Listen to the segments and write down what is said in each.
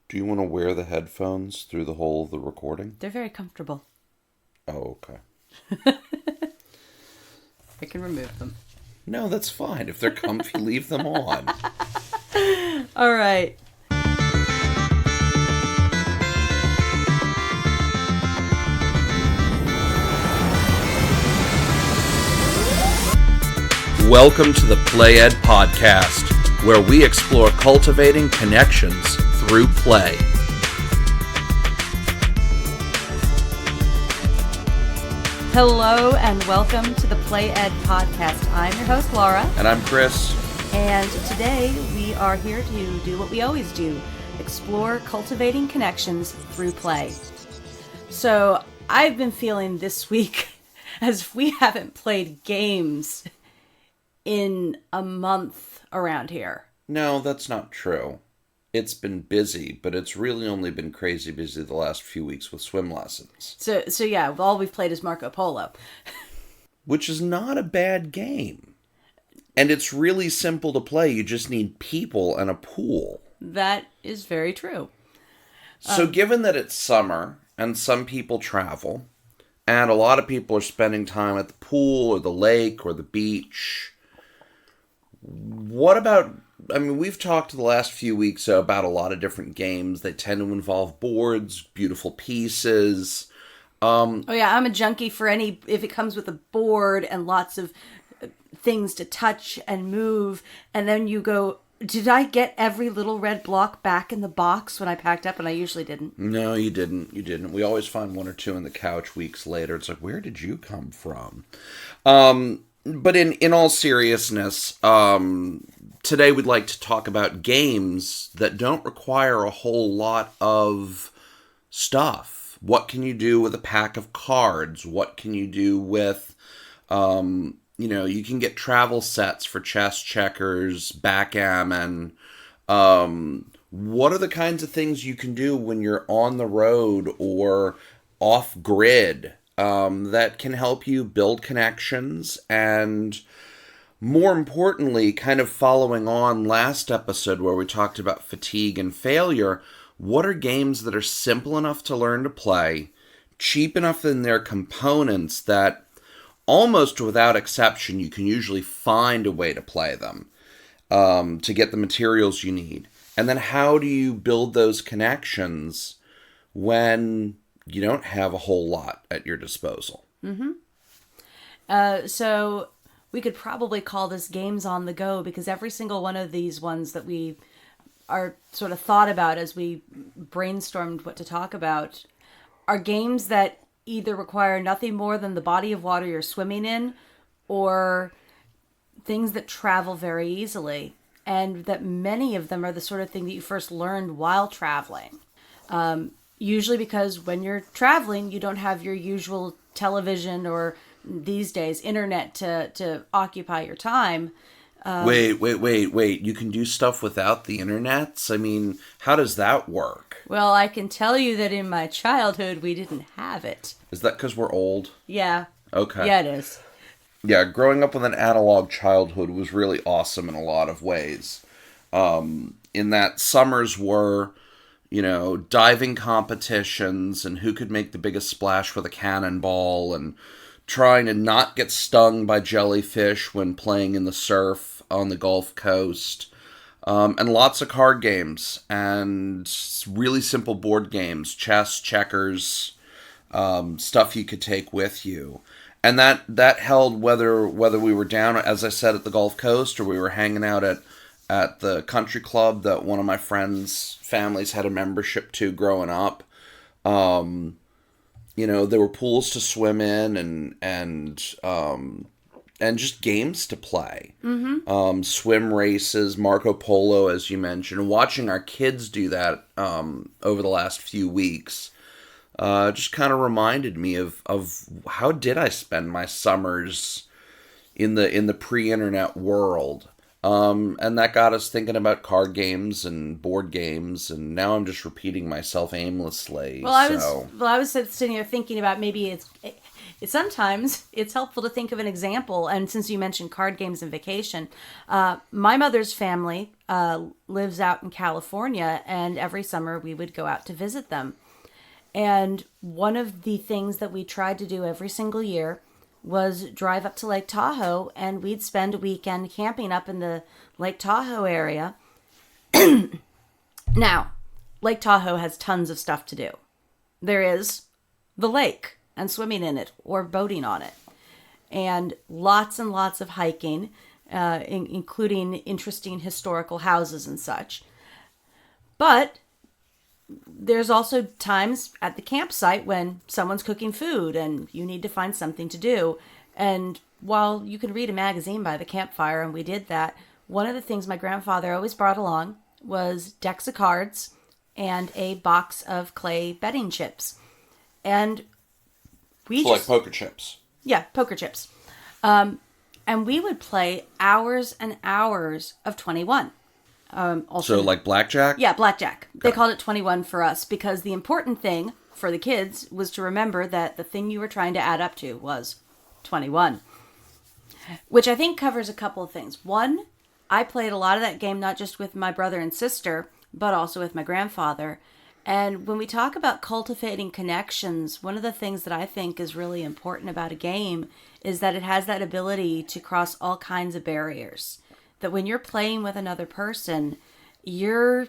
Do you want to wear the headphones through the whole of the recording? They're very comfortable. Oh, okay. I can remove them. No, that's fine. If they're comfy, leave them on. All right. Welcome to the Play Ed Podcast, where we explore cultivating connections through play. Hello and welcome to the Play Ed Podcast. I'm your host, Laura. And I'm Chris. And today we are here to do what we always do, explore cultivating connections through play. So I've been feeling this week as we haven't played games in a month around here. No, that's not true. It's been busy, but it's really only been crazy busy the last few weeks with swim lessons. So yeah, all we've played is Marco Polo. Which is not a bad game. And it's really simple to play. You just need people and a pool. That is very true. So given that it's summer and some people travel, and a lot of people are spending time at the pool or the lake or the beach, what about, we've talked the last few weeks about a lot of different games. They tend to involve boards, beautiful pieces. Oh yeah, I'm a junkie for if it comes with a board and lots of things to touch and move, and then you go, did I get every little red block back in the box when I packed up? And I usually didn't. No, you didn't. You didn't. We always find one or two in the couch weeks later. It's like, where did you come from? But in all seriousness, today we'd like to talk about games that don't require a whole lot of stuff. What can you do with a pack of cards? What can you do with, you can get travel sets for chess, checkers, backgammon. What are the kinds of things you can do when you're on the road or off grid that can help you build connections? And more importantly, kind of following on last episode where we talked about fatigue and failure, what are games that are simple enough to learn to play, cheap enough in their components that almost without exception you can usually find a way to play them to get the materials you need? And then how do you build those connections when you don't have a whole lot at your disposal? So we could probably call this games on the go, because every single one of these ones that we are sort of thought about as we brainstormed what to talk about are games that either require nothing more than the body of water you're swimming in, or things that travel very easily, and that many of them are the sort of thing that you first learned while traveling. Usually because when you're traveling, you don't have your usual television or, these days, internet to occupy your time. Wait. You can do stuff without the internets? I mean, how does that work? Well, I can tell you that in my childhood, we didn't have it. Is that because we're old? Yeah. Okay. Yeah, it is. Yeah, growing up with an analog childhood was really awesome in a lot of ways. In that summers were, diving competitions and who could make the biggest splash with a cannonball, and trying to not get stung by jellyfish when playing in the surf on the Gulf Coast. And lots of card games and really simple board games, chess, checkers, stuff you could take with you. And that held whether we were down, as I said, at the Gulf Coast, or we were hanging out at the country club that one of my friends' families had a membership to growing up. There were pools to swim in and just games to play. Mm-hmm. Swim races, Marco Polo, as you mentioned. Watching our kids do that over the last few weeks just kind of reminded me of how did I spend my summers in the pre-internet world. And that got us thinking about card games and board games, and now I'm just repeating myself aimlessly. I was sitting here thinking about maybe sometimes it's helpful to think of an example. And since you mentioned card games and vacation, my mother's family lives out in California, and every summer we would go out to visit them. And one of the things that we tried to do every single year was drive up to Lake Tahoe, and we'd spend a weekend camping up in the Lake Tahoe area. Now, Lake Tahoe has tons of stuff to do. There is the lake and swimming in it or boating on it, and lots of hiking, including interesting historical houses and such. But there's also times at the campsite when someone's cooking food and you need to find something to do. And while you can read a magazine by the campfire, and we did that, one of the things my grandfather always brought along was decks of cards and a box of clay betting chips. And we like poker chips. Yeah, poker chips. And we would play hours and hours of 21. So like blackjack? Yeah, blackjack. Okay. They called it 21 for us because the important thing for the kids was to remember that the thing you were trying to add up to was 21. Which I think covers a couple of things. One, I played a lot of that game not just with my brother and sister, but also with my grandfather. And when we talk about cultivating connections, one of the things that I think is really important about a game is that it has that ability to cross all kinds of barriers. That when you're playing with another person, you're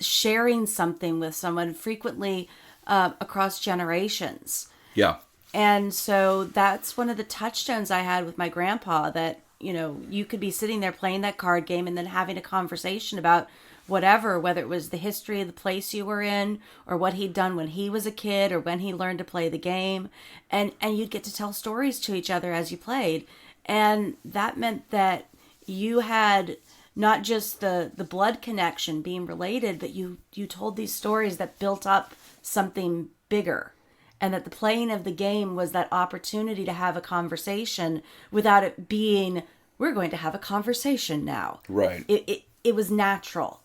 sharing something with someone, frequently across generations. Yeah. And so that's one of the touchstones I had with my grandpa, that, you could be sitting there playing that card game and then having a conversation about whatever, whether it was the history of the place you were in, or what he'd done when he was a kid, or when he learned to play the game. And you'd get to tell stories to each other as you played. And that meant that you had not just the blood connection being related, but you told these stories that built up something bigger. And that the playing of the game was that opportunity to have a conversation without it being, we're going to have a conversation now. Right. It was natural.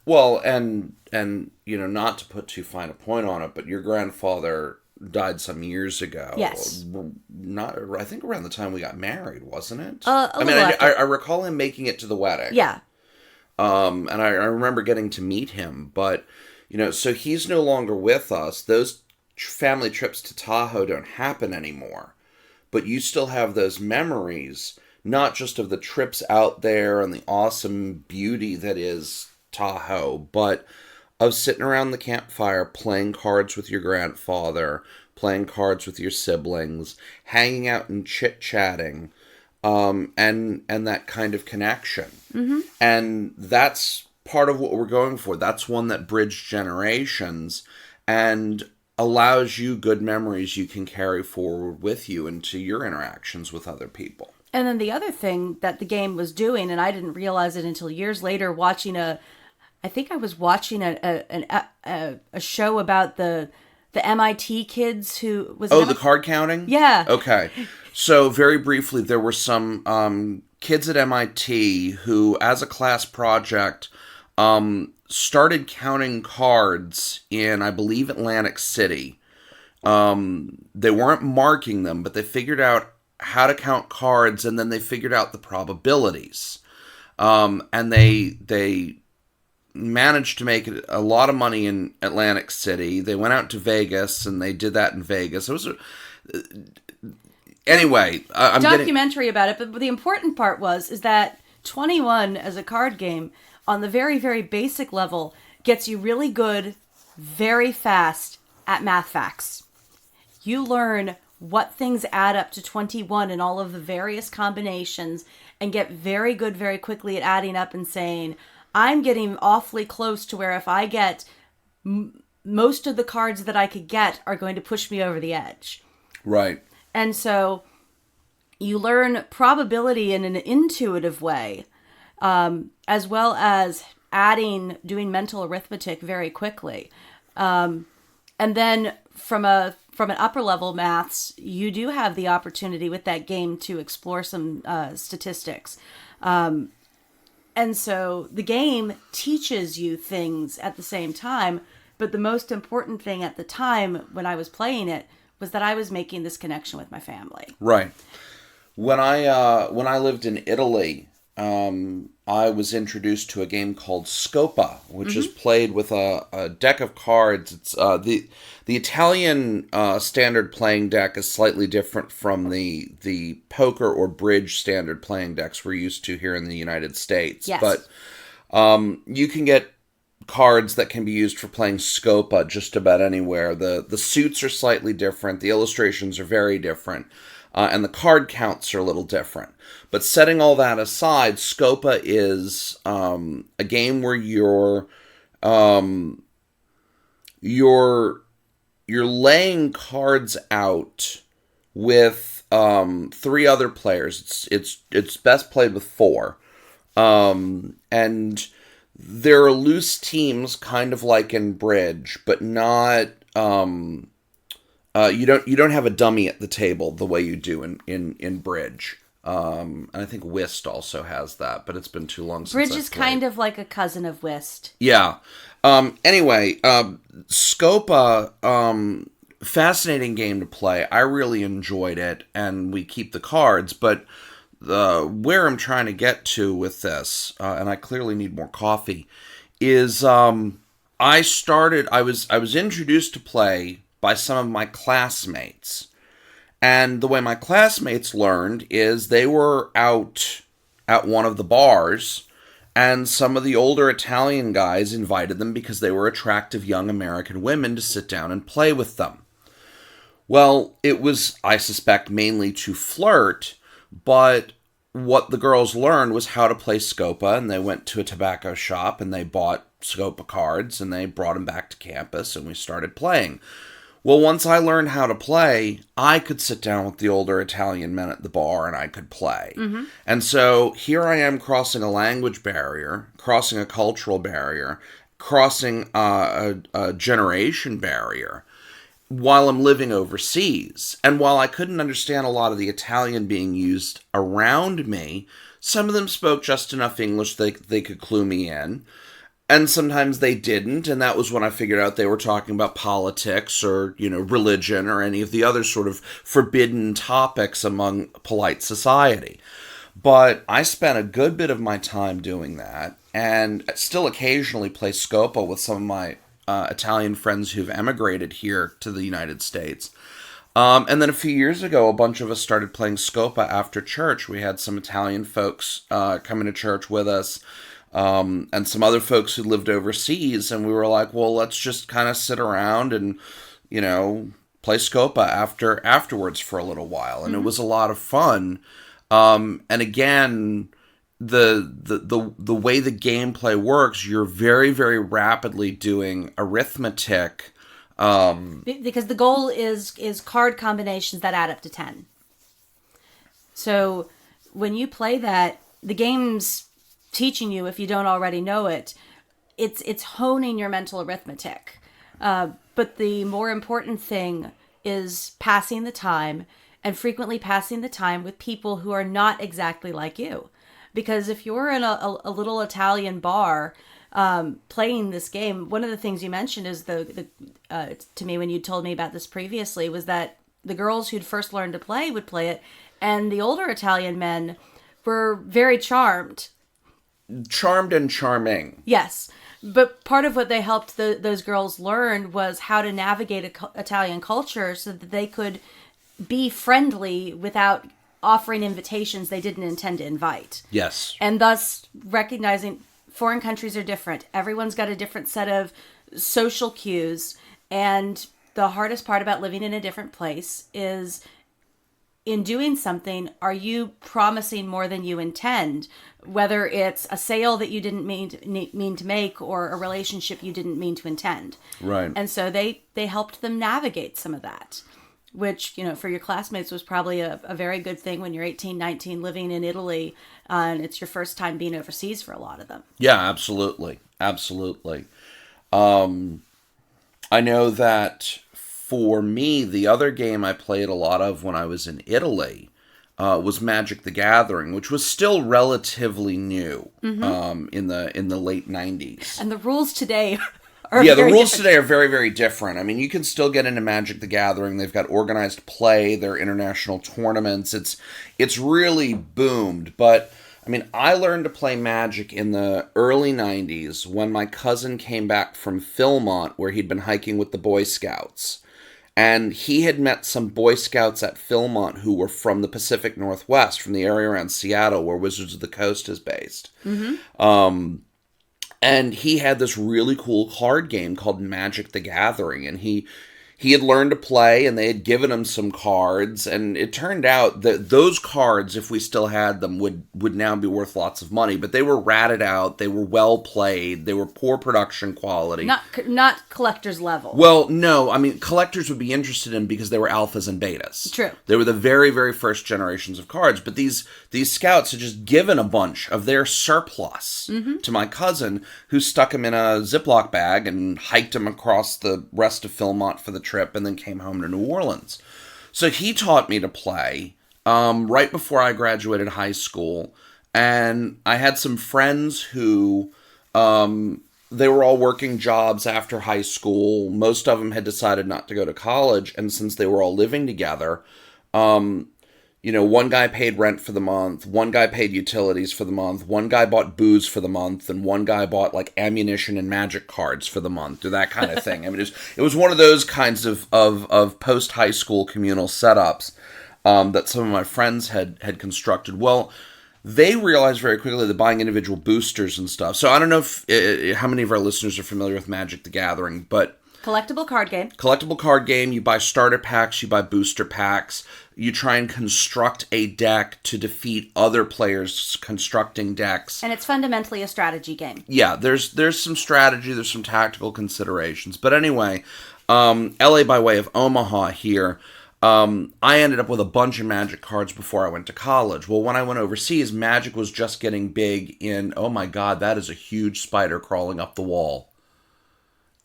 Well, and not to put too fine a point on it, but your grandfather died some years ago. Yes. I think around the time we got married, wasn't it? I recall him making it to the wedding. Yeah. And I remember getting to meet him, but, so he's no longer with us. Those family trips to Tahoe don't happen anymore, but you still have those memories, not just of the trips out there and the awesome beauty that is Tahoe, but of sitting around the campfire, playing cards with your grandfather, playing cards with your siblings, hanging out and chit-chatting, and that kind of connection. Mm-hmm. And that's part of what we're going for. That's one that bridged generations and allows you good memories you can carry forward with you into your interactions with other people. And then the other thing that the game was doing, and I didn't realize it until years later, I think I was watching a show about the MIT kids who was... Oh, the card counting? Yeah. Okay. So very briefly, there were some kids at MIT who, as a class project, started counting cards in, I believe, Atlantic City. They weren't marking them, but they figured out how to count cards, and then they figured out the probabilities. And they managed to make a lot of money in Atlantic City. They went out to Vegas, and they did that in Vegas. It was anyway. I'm documentary about it, but the important part is that 21 as a card game, on the very, very basic level, gets you really good, very fast at math facts. You learn what things add up to 21 and all of the various combinations, and get very good very quickly at adding up and saying, I'm getting awfully close to where if I get most of the cards that I could get are going to push me over the edge. Right. And so you learn probability in an intuitive way, as well as doing mental arithmetic very quickly. And then from an upper level maths, you do have the opportunity with that game to explore some statistics. And so the game teaches you things at the same time, but the most important thing at the time when I was playing it was that I was making this connection with my family. Right. When I lived in Italy, I was introduced to a game called Scopa, which is played with a deck of cards. It's the Italian standard playing deck is slightly different from the poker or bridge standard playing decks we're used to here in the United States. Yes. But you can get cards that can be used for playing Scopa just about anywhere. The suits are slightly different. The illustrations are very different. And the card counts are a little different. But setting all that aside, Scopa is a game where you're laying cards out with 3 other players. It's best played with 4, and there are loose teams, kind of like in bridge, but not. You don't have a dummy at the table the way you do in bridge. And I think whist also has that, but it's been too long since Bridge I've is played. kind of like a cousin of whist. Yeah. Anyway, Scopa, fascinating game to play. I really enjoyed it, and we keep the cards, but where I'm trying to get to with this, and I clearly need more coffee, is I was introduced to play by some of my classmates. And the way my classmates learned is they were out at one of the bars, and some of the older Italian guys invited them because they were attractive young American women to sit down and play with them. Well, it was, I suspect, mainly to flirt, but what the girls learned was how to play Scopa, and they went to a tobacco shop and they bought Scopa cards and they brought them back to campus and we started playing. Well, once I learned how to play, I could sit down with the older Italian men at the bar and I could play. Mm-hmm. And so here I am crossing a language barrier, crossing a cultural barrier, crossing a generation barrier while I'm living overseas. And while I couldn't understand a lot of the Italian being used around me, some of them spoke just enough English that they could clue me in. And sometimes they didn't, and that was when I figured out they were talking about politics or, religion or any of the other sort of forbidden topics among polite society. But I spent a good bit of my time doing that, and still occasionally play Scopa with some of my Italian friends who've emigrated here to the United States. And then a few years ago, a bunch of us started playing Scopa after church. We had some Italian folks coming to church with us. And some other folks who lived overseas, and we were like, well, let's just kind of sit around and, play Scopa afterwards for a little while. And It was a lot of fun. And again, the way the gameplay works, you're very, very rapidly doing arithmetic. Because the goal is card combinations that add up to 10. So when you play that, the game's teaching you, if you don't already know it, it's honing your mental arithmetic. But the more important thing is passing the time, and frequently passing the time with people who are not exactly like you. Because if you're in a little Italian bar playing this game, one of the things you mentioned is to me when you told me about this previously was that the girls who'd first learned to play would play it, and the older Italian men were very charmed and charming. Yes. But part of what they helped those girls learn was how to navigate Italian culture so that they could be friendly without offering invitations they didn't intend to invite. Yes. And thus recognizing foreign countries are different. Everyone's got a different set of social cues. And the hardest part about living in a different place is, in doing something, are you promising more than you intend? Whether it's a sale that you didn't mean to make, or a relationship you didn't mean to intend. Right. And so they helped them navigate some of that, which, for your classmates was probably a very good thing when you're 18, 19, living in Italy, and it's your first time being overseas for a lot of them. Yeah, absolutely. Absolutely. I know that for me, the other game I played a lot of when I was in Italy was Magic the Gathering, which was still relatively new in the late 90s. And the rules today are Yeah, the very rules different. today are very, very different. I mean, you can still get into Magic the Gathering. They've got organized play, there are international tournaments. It's really boomed. But I mean, I learned to play Magic in the early 90s when my cousin came back from Philmont, where he'd been hiking with the Boy Scouts. And he had met some Boy Scouts at Philmont who were from the Pacific Northwest, from the area around Seattle, where Wizards of the Coast is based. And he had this really cool card game called Magic the Gathering, and he had learned to play, and they had given him some cards, and it turned out that those cards, if we still had them, would now be worth lots of money. But they were ratted out, they were well played, they were poor production quality. Not collector's level. Well, no, I mean, collectors would be interested in because they were alphas and betas. True. They were the very, very first generations of cards, but these scouts had just given a bunch of their surplus to my cousin, who stuck him in a Ziploc bag and hiked him across the rest of Philmont for the trip and then came home to New Orleans. So he taught me to play right before I graduated high school, and I had some friends who they were all working jobs after high school. Most of them had decided not to go to college, and since they were all living together, one guy paid rent for the month, one guy paid utilities for the month, one guy bought booze for the month, and one guy bought like ammunition and magic cards for the month, or that kind of thing. I mean, it was one of those kinds of post-high school communal setups that some of my friends had constructed. Well, they realized very quickly that buying individual boosters and stuff. So I don't know if how many of our listeners are familiar with Magic the Gathering, but Collectible card game. You buy starter packs, you buy booster packs. You try and construct a deck to defeat other players constructing decks. And it's fundamentally a strategy game. Yeah, there's some strategy, there's some tactical considerations. But anyway, LA by way of Omaha here, I ended up with a bunch of Magic cards before I went to college. Well, when I went overseas, Magic was just getting big in, oh my god, that is a huge spider crawling up the wall.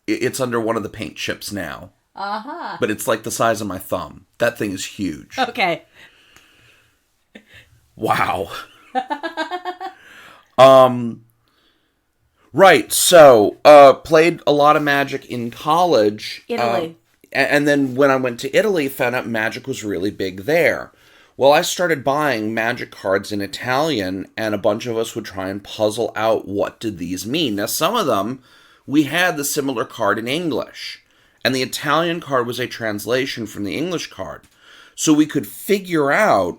It's under one of the paint chips now. Uh-huh. But it's like the size of my thumb. That thing is huge. Okay. Wow. Right, so, played a lot of Magic in college. Italy. And then when I went to Italy, found out Magic was really big there. Well, I started buying Magic cards in Italian, and a bunch of us would try and puzzle out what did these mean. Now, some of them, we had the similar card in English, and the Italian card was a translation from the English card. So we could figure out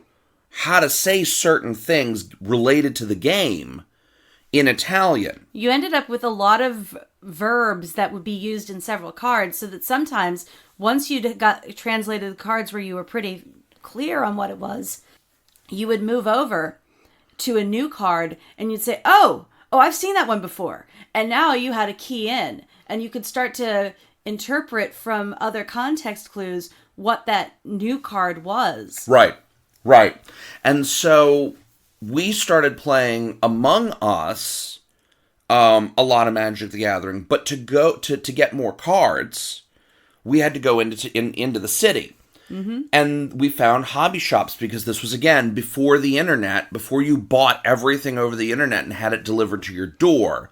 how to say certain things related to the game in Italian. You ended up with a lot of verbs that would be used in several cards, so that sometimes, once you got translated the cards where you were pretty clear on what it was, you would move over to a new card, and you'd say, oh, I've seen that one before. And now you had a key in, and you could start to interpret from other context clues what that new card was. Right. And so we started playing among us a lot of Magic the Gathering, but to go to get more cards, we had to go into the city. Mm-hmm. And we found hobby shops, because this was, again, before the internet, before you bought everything over the internet and had it delivered to your door.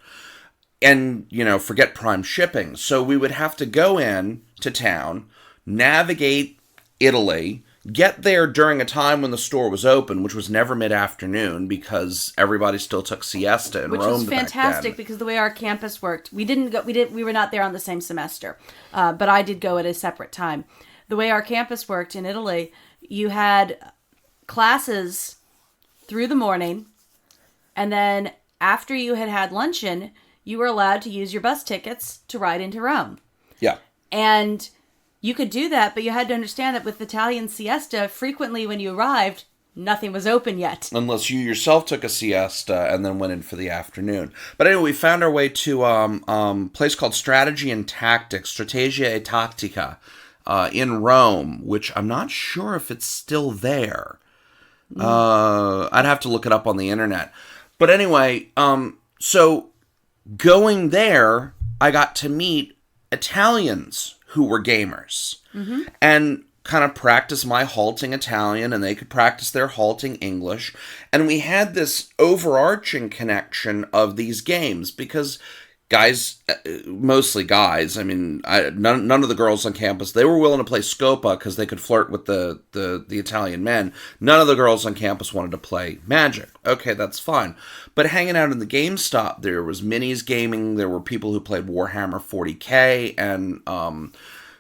And, forget prime shipping. So we would have to go in to town, navigate Italy, get there during a time when the store was open, which was never mid-afternoon, because everybody still took siesta in Rome back then. Which was fantastic, because the way our campus worked, we were not there on the same semester, but I did go at a separate time. The way our campus worked in Italy, you had classes through the morning, and then after you had luncheon, you were allowed to use your bus tickets to ride into Rome. Yeah. And you could do that, but you had to understand that with Italian siesta, frequently when you arrived, nothing was open yet. Unless you yourself took a siesta and then went in for the afternoon. But anyway, we found our way to a place called Strategy and Tactics, Strategia e Tattica, in Rome, which I'm not sure if it's still there. I'd have to look it up on the internet. But anyway, so going there, I got to meet Italians who were gamers. Mm-hmm. And kind of practice my halting Italian, and they could practice their halting English. And we had this overarching connection of these games, because guys, mostly guys. I mean, none of the girls on campus, they were willing to play Scopa because they could flirt with the Italian men. None of the girls on campus wanted to play Magic. Okay, that's fine. But hanging out in the GameStop, there was minis gaming. There were people who played Warhammer 40K, and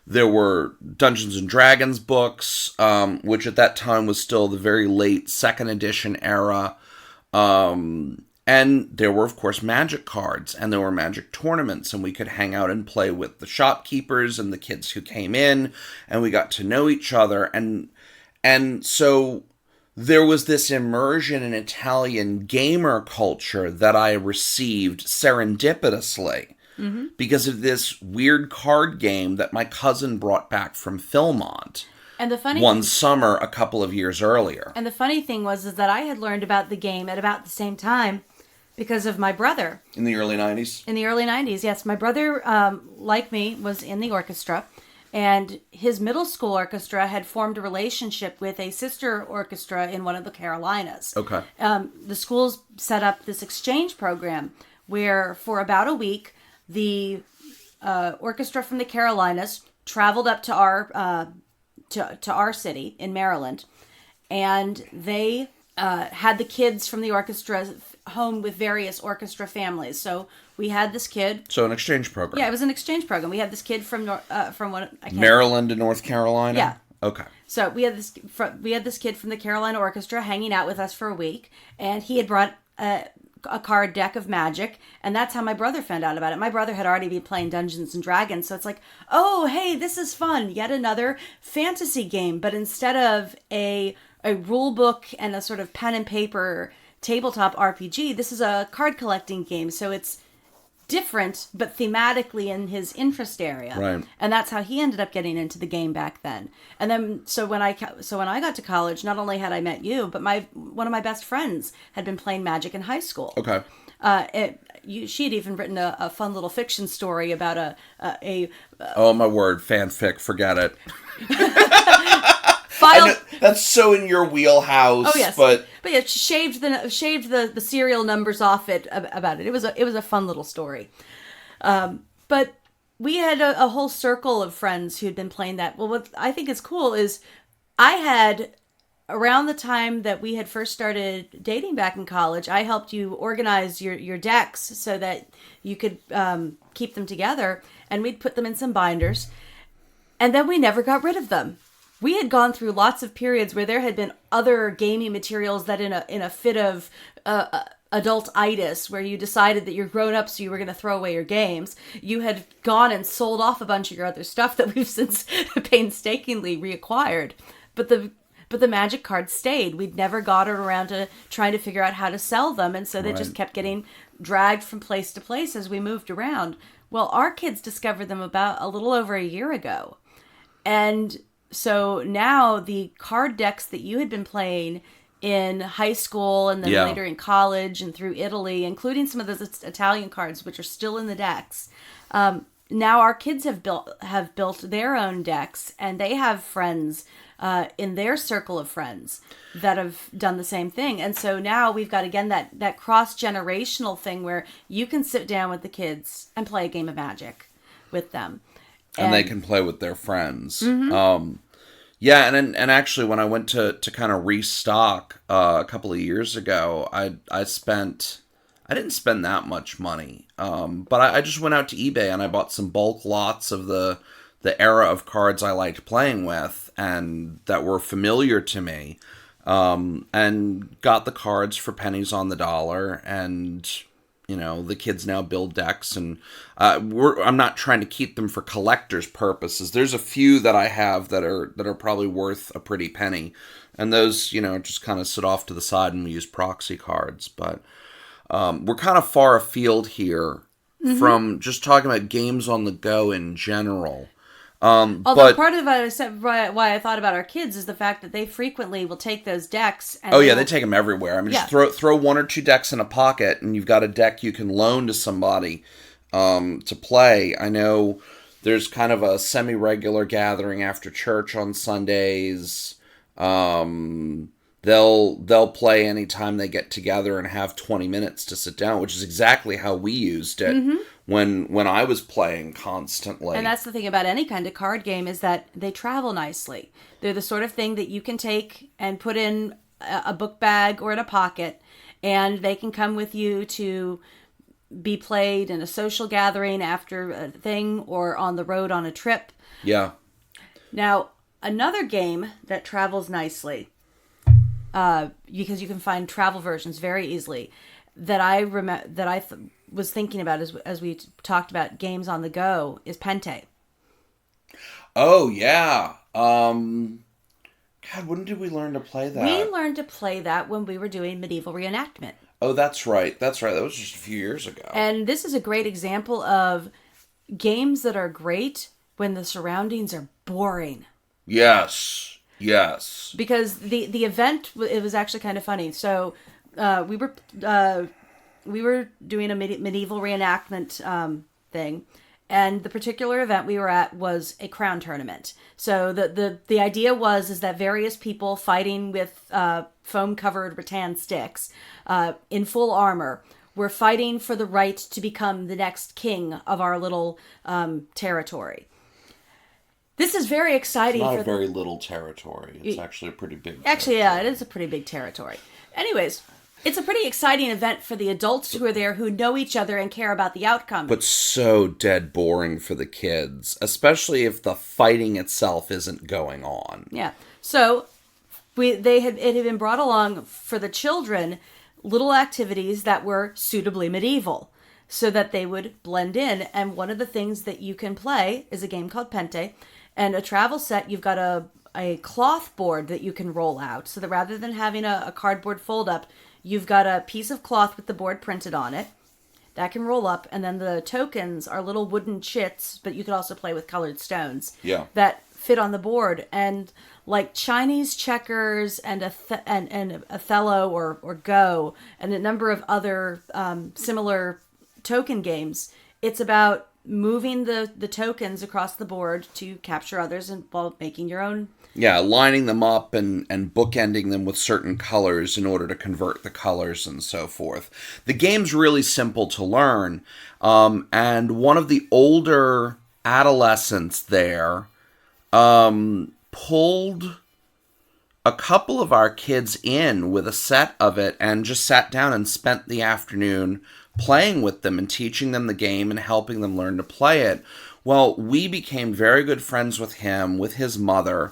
there were Dungeons and Dragons books, which at that time was still the very late second edition era. And there were, of course, Magic cards, and there were Magic tournaments, and we could hang out and play with the shopkeepers and the kids who came in, and we got to know each other. And so there was this immersion in Italian gamer culture that I received serendipitously because of this weird card game that my cousin brought back from Philmont. And the funny one summer a couple of years earlier. And the funny thing was is that I had learned about the game at about the same time because of my brother. In the early 90s? In the early 90s, yes. My brother, like me, was in the orchestra. And his middle school orchestra had formed a relationship with a sister orchestra in one of the Carolinas. Okay. The schools set up this exchange program where for about a week, the orchestra from the Carolinas traveled up to our city in Maryland, and they had the kids from the orchestra home with various orchestra families. So we had this kid. So an exchange program. Yeah, it was an exchange program. We had this kid from Maryland to North Carolina. Yeah. Okay. So we had this kid from the Carolina Orchestra hanging out with us for a week, and he had brought a card deck of Magic, and that's how my brother found out about it. My brother had already been playing Dungeons and Dragons, so it's like, oh, hey, this is fun. Yet another fantasy game, but instead of a rule book and a sort of pen and paper tabletop RPG, this is a card collecting game. So it's different, but thematically in his interest area. Right. And that's how he ended up getting into the game back then. And then, so when I got to college, not only had I met you, but one of my best friends had been playing Magic in high school. Okay. She had even written a fun little fiction story about oh my word, fanfic, forget it. That's so in your wheelhouse. Oh yes, but yeah, she shaved the serial numbers off it about it. It was a fun little story. But we had a whole circle of friends who had been playing that. Well, what I think is cool is I had, around the time that we had first started dating back in college, I helped you organize your decks so that you could keep them together, and we'd put them in some binders, and then we never got rid of them. We had gone through lots of periods where there had been other gaming materials that in a fit of adultitis, where you decided that you're grown up, so you were going to throw away your games, you had gone and sold off a bunch of your other stuff that we've since painstakingly reacquired. But the Magic cards stayed. We'd never got around to trying to figure out how to sell them, and so they just kept getting dragged from place to place as we moved around. Well, our kids discovered them about a little over a year ago. And so now the card decks that you had been playing in high school and then later in college and through Italy, including some of those Italian cards, which are still in the decks, now our kids have built their own decks, and they have friends in their circle of friends that have done the same thing. And so now we've got, again, that cross-generational thing where you can sit down with the kids and play a game of Magic with them. And they can play with their friends. Mm-hmm. Yeah, and actually, when I went to kind of restock a couple of years ago, I didn't spend that much money, but I just went out to eBay and I bought some bulk lots of the era of cards I liked playing with and that were familiar to me, and got the cards for pennies on the dollar. And the kids now build decks, and I'm not trying to keep them for collector's purposes. There's a few that I have that are probably worth a pretty penny, and those just kind of sit off to the side and we use proxy cards. But we're kind of far afield here from just talking about games on the go in general. Although part of why I thought about our kids is the fact that they frequently will take those decks. And they take them everywhere. I mean, just throw one or two decks in a pocket, and you've got a deck you can loan to somebody to play. I know there's kind of a semi-regular gathering after church on Sundays. They'll play anytime they get together and have 20 minutes to sit down, which is exactly how we used it when I was playing constantly. And that's the thing about any kind of card game, is that they travel nicely. They're the sort of thing that you can take and put in a book bag or in a pocket, and they can come with you to be played in a social gathering after a thing or on the road on a trip. Yeah. Now, another game that travels nicely, because you can find travel versions very easily, that I was thinking about as we talked about games on the go, is Pente. Oh, yeah. God, when did we learn to play that? We learned to play that when we were doing medieval reenactment. Oh, that's right. That's right. That was just a few years ago. And this is a great example of games that are great when the surroundings are boring. Yes. Yes. Because the event, it was actually kind of funny. So we were doing a medieval reenactment thing, and the particular event we were at was a crown tournament. So the idea is that various people fighting with foam covered rattan sticks in full armor were fighting for the right to become the next king of our little territory. This is very exciting. It's not a very little territory. It's actually a pretty big territory. Actually, yeah, it is a pretty big territory. Anyways, it's a pretty exciting event for the adults who are there, who know each other and care about the outcome. But so dead boring for the kids, especially if the fighting itself isn't going on. Yeah. So it had been brought along for the children, little activities that were suitably medieval, so that they would blend in. And one of the things that you can play is a game called Pente. And a travel set, you've got a cloth board that you can roll out. So that rather than having a cardboard fold up, you've got a piece of cloth with the board printed on it. That can roll up. And then the tokens are little wooden chits, but you could also play with colored stones. Yeah. That fit on the board. And like Chinese checkers and Othello or Go and a number of other similar token games, it's about moving the tokens across the board to capture others and while making your own. Yeah, lining them up and bookending them with certain colors in order to convert the colors and so forth. The game's really simple to learn, and one of the older adolescents there pulled a couple of our kids in with a set of it and just sat down and spent the afternoon playing with them and teaching them the game and helping them learn to play it. Well, we became very good friends with him, with his mother.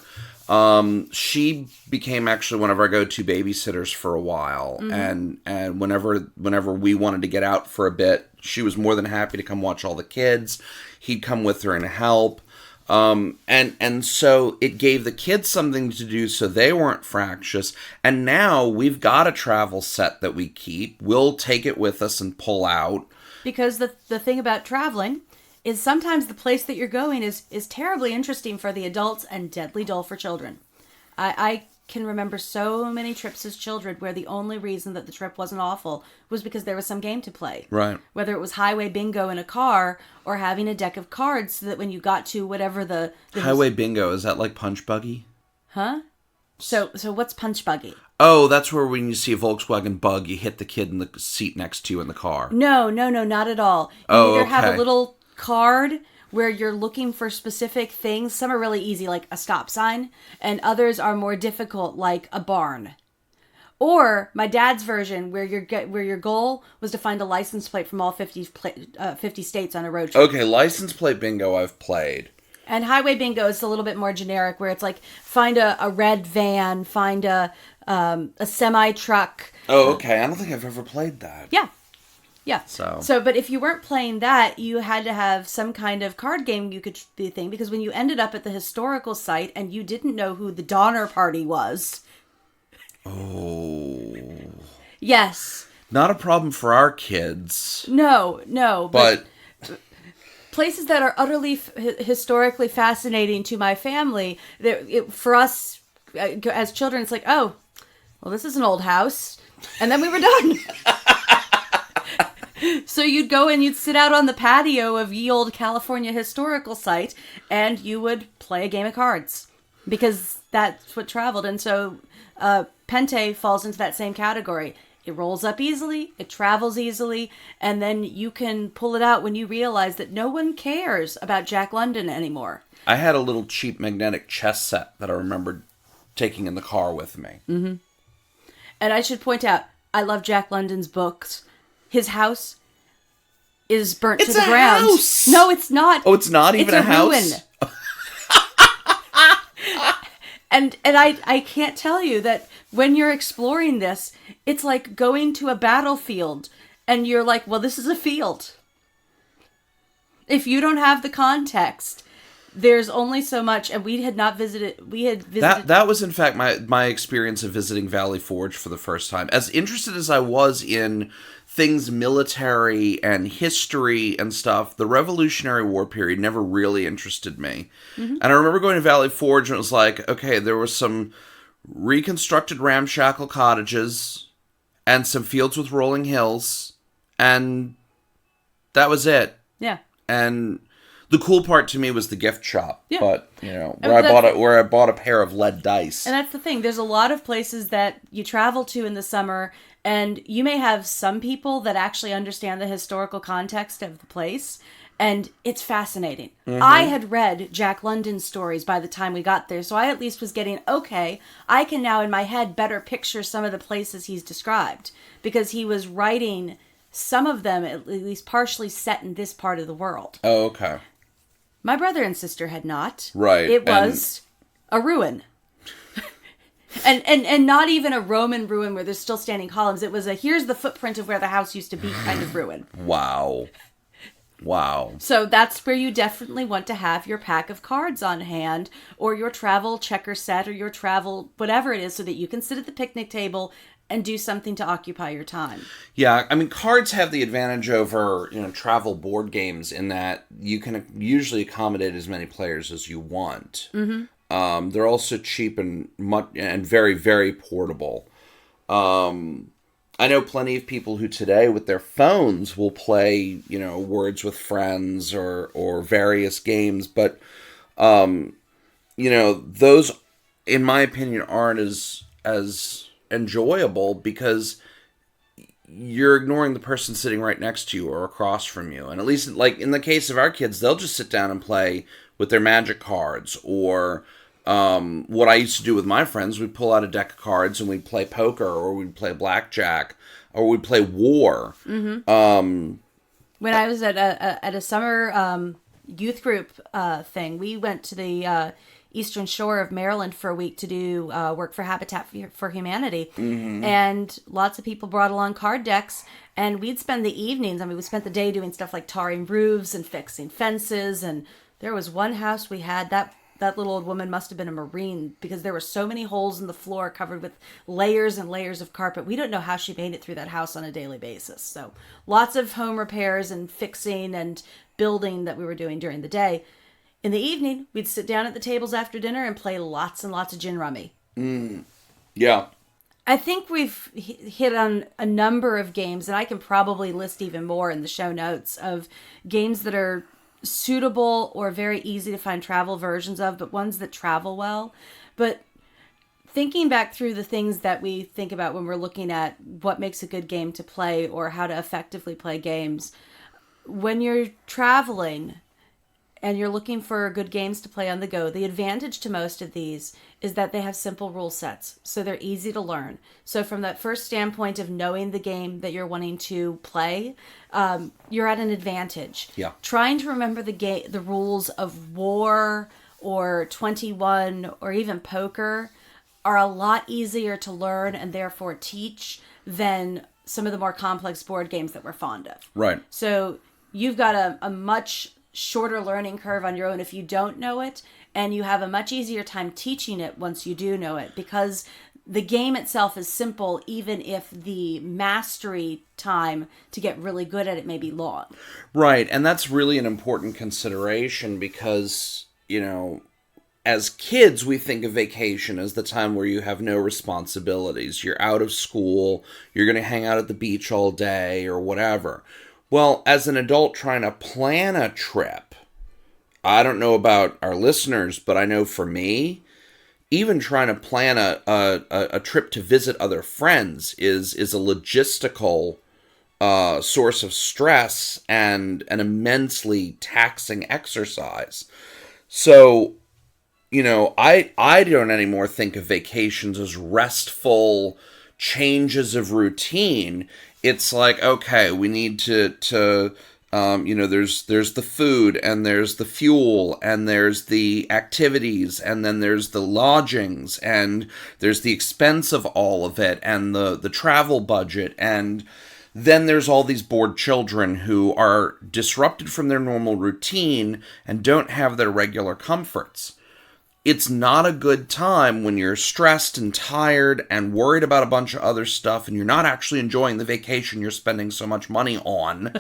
She became actually one of our go-to babysitters for a while. Mm-hmm. And whenever we wanted to get out for a bit, she was more than happy to come watch all the kids. He'd come with her and help. And so it gave the kids something to do so they weren't fractious. And now we've got a travel set that we keep. We'll take it with us and pull out. Because the thing about traveling is sometimes the place that you're going is terribly interesting for the adults and deadly dull for children. I can remember so many trips as children where the only reason that the trip wasn't awful was because there was some game to play. Right. Whether it was highway bingo in a car or having a deck of cards so that when you got to whatever the highway bingo, is that like Punch Buggy? Huh? So what's Punch Buggy? Oh, that's where when you see a Volkswagen Bug, you hit the kid in the seat next to you in the car. No, not at all. You either have a little card where you're looking for specific things. Some are really easy, like a stop sign, and others are more difficult, like a barn. Or my dad's version, where your goal was to find a license plate from all 50 states on a road trip. Okay, license plate bingo I've played. And highway bingo is a little bit more generic, where it's like find a red van, find a semi truck. Oh, okay. I don't think I've ever played that. Yeah. Yeah. So, but if you weren't playing that, you had to have some kind of card game you could be the thing, because when you ended up at the historical site and you didn't know who the Donner Party was. Oh. Yes. Not a problem for our kids. No. But places that are utterly historically fascinating to my family, for us as children, it's like, oh, well, this is an old house. And then we were done. So you'd go and you'd sit out on the patio of ye old California historical site and you would play a game of cards because that's what traveled. And so Pente falls into that same category. It rolls up easily, it travels easily, and then you can pull it out when you realize that no one cares about Jack London anymore. I had a little cheap magnetic chess set that I remembered taking in the car with me. Mm-hmm. And I should point out, I love Jack London's books. His house is burnt to the ground. House! No, it's not. Oh, it's not even a house? Ruin. And I can't tell you that when you're exploring this, it's like going to a battlefield and you're like, well, this is a field. If you don't have the context, there's only so much. And we had not visited. We had visited. That was, in fact, my experience of visiting Valley Forge for the first time. As interested as I was in things military and history and stuff, the Revolutionary War period never really interested me. Mm-hmm. And I remember going to Valley Forge and it was like, okay, there was some reconstructed ramshackle cottages and some fields with rolling hills, and that was it. Yeah. And the cool part to me was the gift shop. Yeah. But, where I bought a pair of lead dice. And that's the thing. There's a lot of places that you travel to in the summer, and you may have some people that actually understand the historical context of the place, and it's fascinating. Mm-hmm. I had read Jack London's stories by the time we got there, so I at least was getting, okay, I can now in my head better picture some of the places he's described, because he was writing some of them at least partially set in this part of the world. Oh, okay. My brother and sister had not. Right. It was a ruin. And not even a Roman ruin where there's still standing columns. It was here's the footprint of where the house used to be kind of ruin. Wow. So that's where you definitely want to have your pack of cards on hand, or your travel checker set, or your travel whatever it is, so that you can sit at the picnic table and do something to occupy your time. Yeah, I mean, cards have the advantage over, travel board games in that you can usually accommodate as many players as you want. Mm-hmm. They're also cheap and very, very portable. I know plenty of people who today with their phones will play, Words with Friends or various games, but, those, in my opinion, aren't as enjoyable because you're ignoring the person sitting right next to you or across from you. And at least, like, in the case of our kids, they'll just sit down and play with their magic cards, or what I used to do with my friends, we'd pull out a deck of cards and we'd play poker, or we'd play blackjack, or we'd play war. Mm-hmm. When I was at a summer youth group thing, we went to the Eastern Shore of Maryland for a week to do work for Habitat for Humanity. Mm-hmm. And lots of people brought along card decks, and we'd spend the evenings, we spent the day doing stuff like tarring roofs and fixing fences. And there was one house we had, that little old woman must have been a Marine, because there were so many holes in the floor covered with layers and layers of carpet. We don't know how she made it through that house on a daily basis. So lots of home repairs and fixing and building that we were doing during the day. In the evening, we'd sit down at the tables after dinner and play lots and lots of gin rummy. Yeah. I think we've hit on a number of games, and I can probably list even more in the show notes, of games that are suitable or very easy to find travel versions of, but ones that travel well. But thinking back through the things that we think about when we're looking at what makes a good game to play or how to effectively play games, when you're traveling and you're looking for good games to play on the go, the advantage to most of these is that they have simple rule sets, so they're easy to learn. So from that first standpoint of knowing the game that you're wanting to play, you're at an advantage. Yeah. Trying to remember the rules of War or 21 or even poker are a lot easier to learn and therefore teach than some of the more complex board games that we're fond of. Right. So you've got a much shorter learning curve on your own if you don't know it, and you have a much easier time teaching it once you do know it, because the game itself is simple, even if the mastery time to get really good at it may be long. Right, and that's really an important consideration because, as kids, we think of vacation as the time where you have no responsibilities. You're out of school, you're going to hang out at the beach all day or whatever. Well, as an adult trying to plan a trip, I don't know about our listeners, but I know for me, even trying to plan a trip to visit other friends is a logistical source of stress and an immensely taxing exercise. So, I don't anymore think of vacations as restful changes of routine. It's like, okay, we need to there's the food and there's the fuel and there's the activities and then there's the lodgings and there's the expense of all of it and the travel budget, and then there's all these bored children who are disrupted from their normal routine and don't have their regular comforts. It's not a good time when you're stressed and tired and worried about a bunch of other stuff and you're not actually enjoying the vacation you're spending so much money on,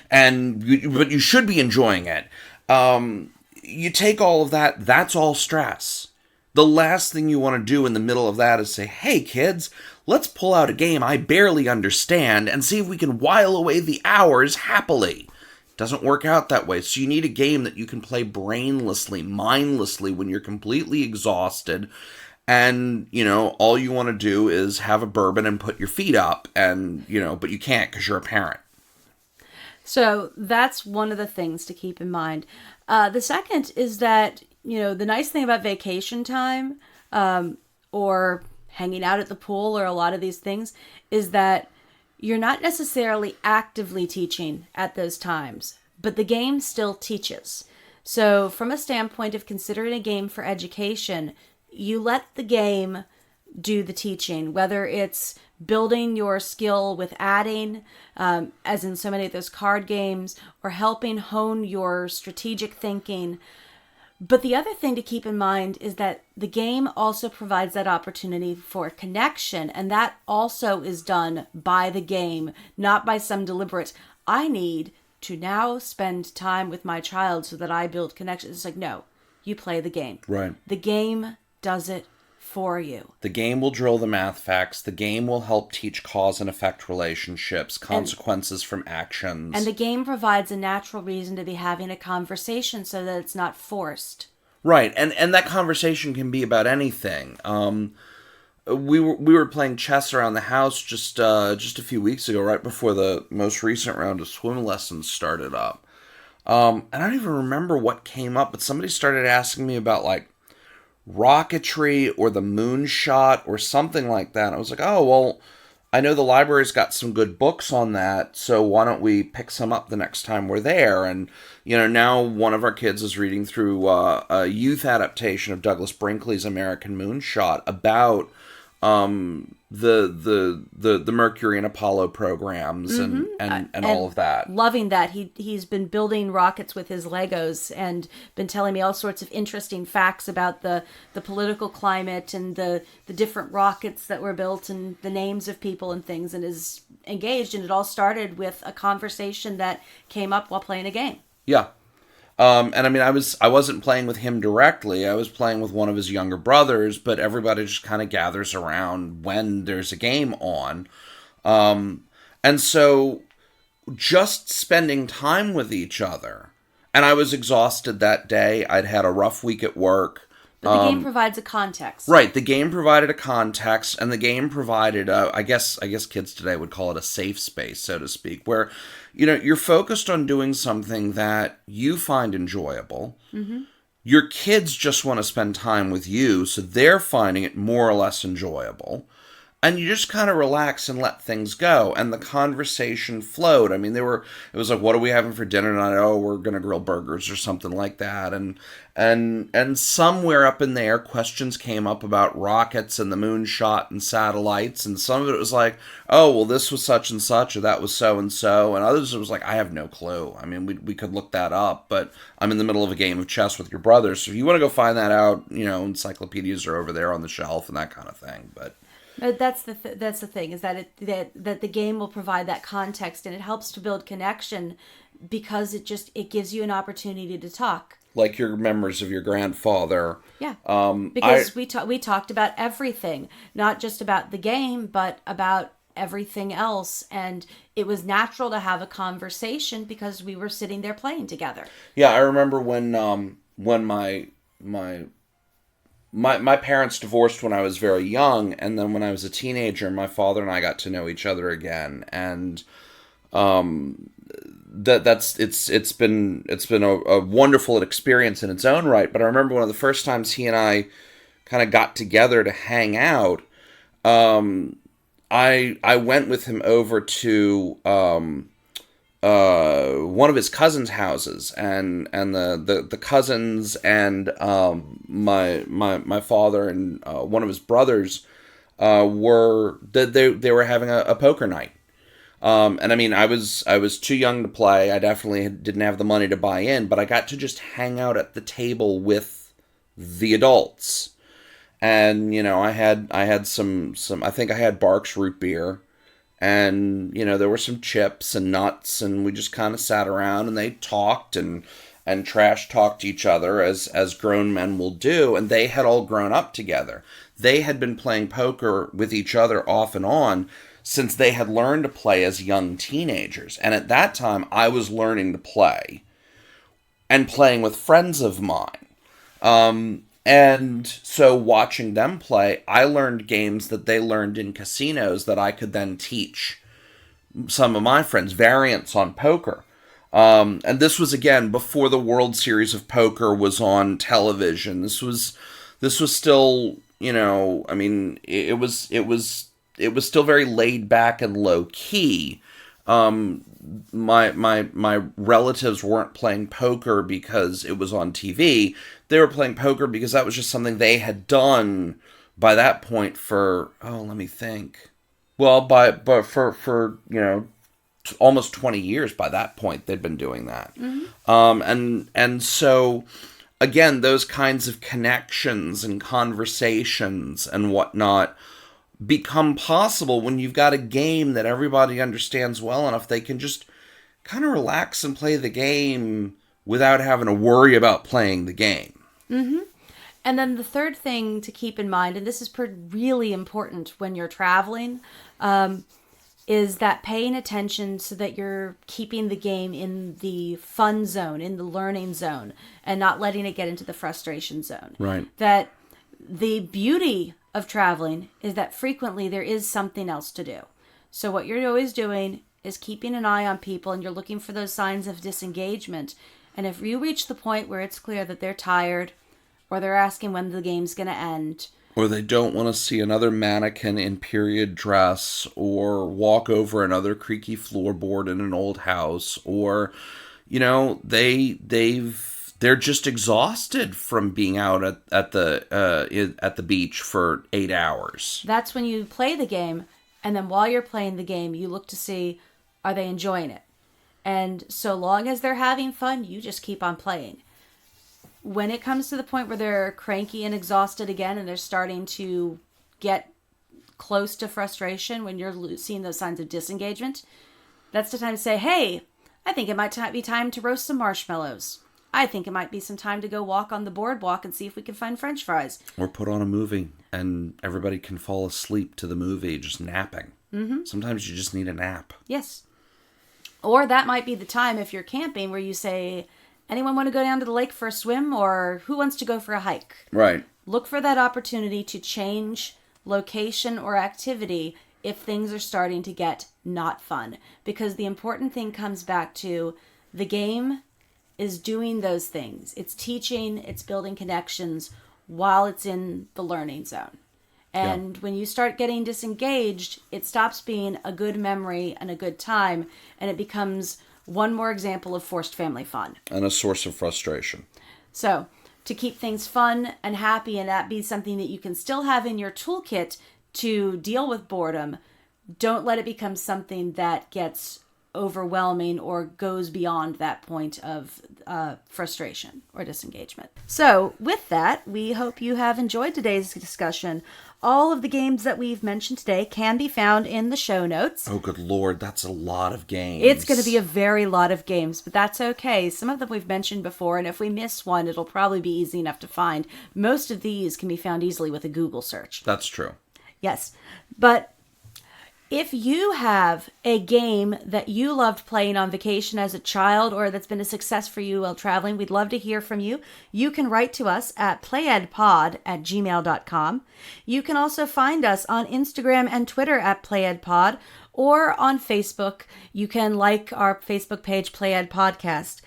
but you should be enjoying it. You take all of that, that's all stress. The last thing you want to do in the middle of that is say, hey kids, let's pull out a game I barely understand and see if we can while away the hours happily. Doesn't work out that way. So you need a game that you can play brainlessly, mindlessly when you're completely exhausted and, all you want to do is have a bourbon and put your feet up and, but you can't because you're a parent. So that's one of the things to keep in mind. The second is that, the nice thing about vacation time or hanging out at the pool or a lot of these things is that you're not necessarily actively teaching at those times, but the game still teaches. So from a standpoint of considering a game for education, you let the game do the teaching, whether it's building your skill with adding, as in so many of those card games, or helping hone your strategic thinking. But the other thing to keep in mind is that the game also provides that opportunity for connection, and that also is done by the game, not by some deliberate, I need to now spend time with my child so that I build connections. It's like, no, you play the game. Right. The game does it for you. The game will drill the math facts. The game will help teach cause and effect relationships, consequences from actions. And the game provides a natural reason to be having a conversation so that it's not forced. Right, and that conversation can be about anything. We were playing chess around the house just a few weeks ago, right before the most recent round of swim lessons started up. And I don't even remember what came up, but somebody started asking me about like rocketry or the moonshot or something like that. I was like, oh, well, I know the library's got some good books on that, so why don't we pick some up the next time we're there? And, now one of our kids is reading through a youth adaptation of Douglas Brinkley's American Moonshot about the Mercury and Apollo programs and all of that. Loving that. He's been building rockets with his Legos and been telling me all sorts of interesting facts about the political climate and the different rockets that were built and the names of people and things, and is engaged. And it all started with a conversation that came up while playing a game. Yeah. And I mean, I wasn't playing with him directly. I was playing with one of his younger brothers, but everybody just kind of gathers around when there's a game on. And so just spending time with each other. And I was exhausted that day. I'd had a rough week at work. But the game provides a context. Right. The game provided a context, and the game provided, I guess kids today would call it a safe space, so to speak, where, you're focused on doing something that you find enjoyable. Mm-hmm. Your kids just want to spend time with you, so they're finding it more or less enjoyable. And you just kind of relax and let things go. And the conversation flowed. I mean, it was like, what are we having for dinner tonight? Oh, we're going to grill burgers or something like that. And somewhere up in there, questions came up about rockets and the moonshot and satellites. And some of it was like, oh, well, this was such and such, or that was so and so. And others, it was like, I have no clue. I mean, we could look that up, but I'm in the middle of a game of chess with your brother. So if you want to go find that out, encyclopedias are over there on the shelf and that kind of thing. But that's the thing, is that that the game will provide that context, and it helps to build connection because it gives you an opportunity to talk. Like your memories of your grandfather. Yeah. Because we talked about everything, not just about the game, but about everything else, and it was natural to have a conversation because we were sitting there playing together. Yeah, I remember when my my parents divorced when I was very young, and then when I was a teenager, my father and I got to know each other again, and it's been a wonderful experience in its own right. But I remember one of the first times he and I kind of got together to hang out. I went with him over to one of his cousins' houses, and the cousins and my father and one of his brothers they were having a poker night. And I mean, I was too young to play. I definitely didn't have the money to buy in, but I got to just hang out at the table with the adults. And, I had some, I think I had Barks root beer, and, there were some chips and nuts, and we just kind of sat around and they talked and trash talked each other as grown men will do. And they had all grown up together. They had been playing poker with each other off and on since they had learned to play as young teenagers. And at that time, I was learning to play and playing with friends of mine. And so watching them play, I learned games that they learned in casinos that I could then teach some of my friends, variants on poker. And this was, again, before the World Series of Poker was on television. This was still, I mean, it was still very laid back and low key. My relatives weren't playing poker because it was on TV. They were playing poker because that was just something they had done by that point for, let me think. Well, but for almost 20 years by that point they'd been doing that. Mm-hmm. And so again, those kinds of connections and conversations and whatnot become possible when you've got a game that everybody understands well enough. They can just kind of relax and play the game without having to worry about playing the game. Mm-hmm. And then the third thing to keep in mind, and this is really important when you're traveling, is that paying attention so that you're keeping the game in the fun zone, in the learning zone, and not letting it get into the frustration zone. Right. That the beauty of traveling is that frequently there is something else to do. So what you're always doing is keeping an eye on people, and you're looking for those signs of disengagement. And if you reach the point where it's clear that they're tired, or they're asking when the game's going to end, or they don't want to see another mannequin in period dress, or walk over another creaky floorboard in an old house, or they're just exhausted from being out at the beach for 8 hours. That's when you play the game, and then while you're playing the game, you look to see, are they enjoying it? And so long as they're having fun, you just keep on playing. When it comes to the point where they're cranky and exhausted again, and they're starting to get close to frustration, when you're seeing those signs of disengagement, that's the time to say, hey, I think it might be time to roast some marshmallows. I think it might be some time to go walk on the boardwalk and see if we can find French fries. Or put on a movie, and everybody can fall asleep to the movie, just napping. Mm-hmm. Sometimes you just need a nap. Yes. Or that might be the time, if you're camping, where you say, anyone want to go down to the lake for a swim, or who wants to go for a hike? Right. Look for that opportunity to change location or activity if things are starting to get not fun. Because the important thing comes back to the game is doing those things. It's teaching, it's building connections while it's in the learning zone. And when you start getting disengaged, it stops being a good memory and a good time, and it becomes one more example of forced family fun. And a source of frustration. So, to keep things fun and happy, and that be something that you can still have in your toolkit to deal with boredom, don't let it become something that gets overwhelming or goes beyond that point of frustration or disengagement. So with that, we hope you have enjoyed today's discussion. All of the games that we've mentioned today can be found in the show notes. Oh, good Lord, that's a lot of games. It's going to be a very lot of games, but that's okay. Some of them we've mentioned before, and if we miss one, it'll probably be easy enough to find. Most of these can be found easily with a Google search. That's true. Yes, but If you have a game that you loved playing on vacation as a child or that's been a success for you while traveling, we'd love to hear from you. You can write to us at playedpod@gmail.com. You can also find us on Instagram and Twitter at playedpod, or on Facebook. You can like our Facebook page, Played Podcast.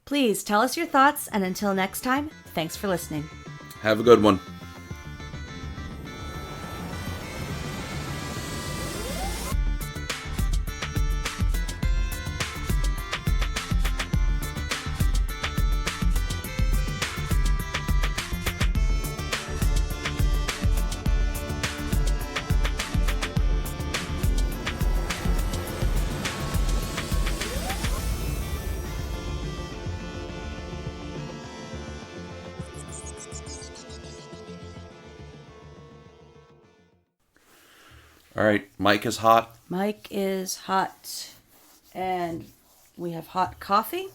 Please tell us your thoughts, and until next time, thanks for listening. Have a good one. All right, Mike is hot. Mike is hot, and we have hot coffee,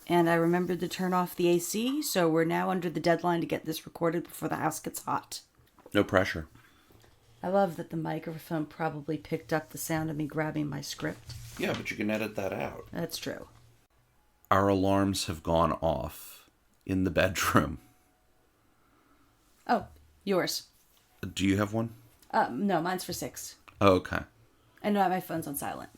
and I remembered to turn off the AC, so we're now under the deadline to get this recorded before the house gets hot. No pressure. I love that the microphone probably picked up the sound of me grabbing my script. Yeah, but you can edit that out. That's true. Our alarms have gone off in the bedroom. Oh, yours. Do you have one? No, mine's for 6. Oh, okay. And my phone's on silent.